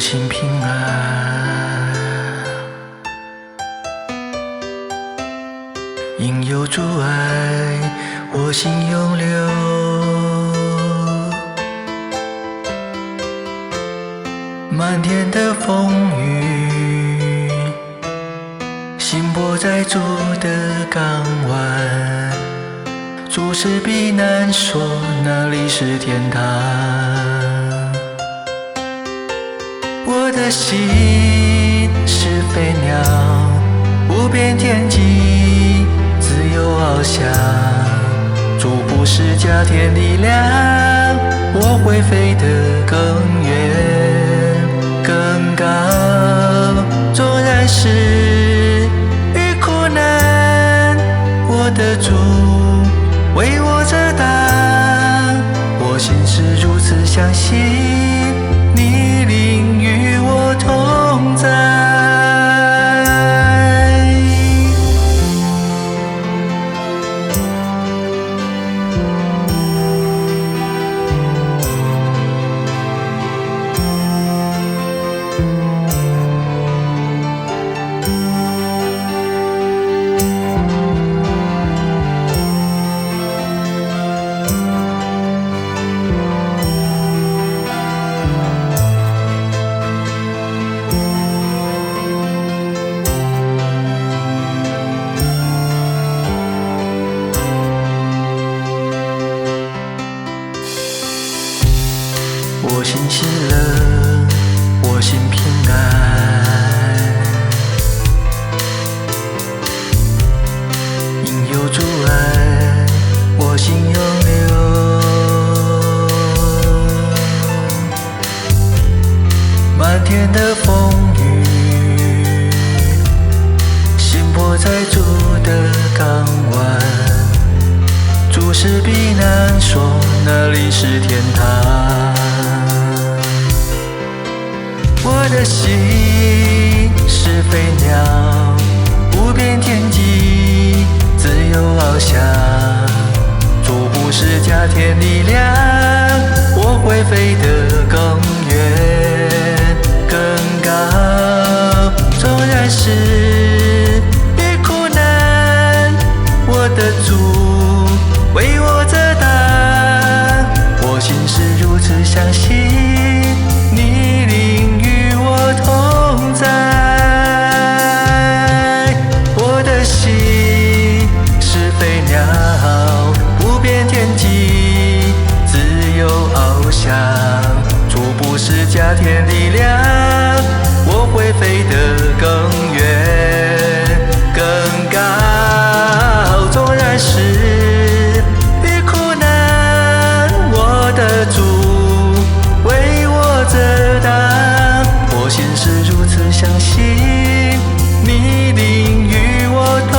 心平安，因有主爱，我心永留。漫天的风雨，心泊在主的港湾。主是避难所，那里是天堂。我的心是飞鸟，无边天际，自由翱翔。主不是加添力量，我会飞得更远更高。纵然是遇苦难，我的主为我遮挡。我心是如此相信，你灵与我同在。我心喜乐，我心平安，因有主爱，我心永留。漫天的风雨，心泊在主的港湾。主是避难所，那里是天堂。我的心是飞鸟，无边天际，自由翱翔。主不是加添力量，我会飞得更远更高。纵然是遇苦难，我的主为我遮挡。我心是如此相信，你灵与我同在。我的心是飞鸟，无边天际，自由翱翔。主不是加添力量，我会飞得更远更高。纵然是遇苦难，我的主为我遮挡。我心是如此相信，你灵与我同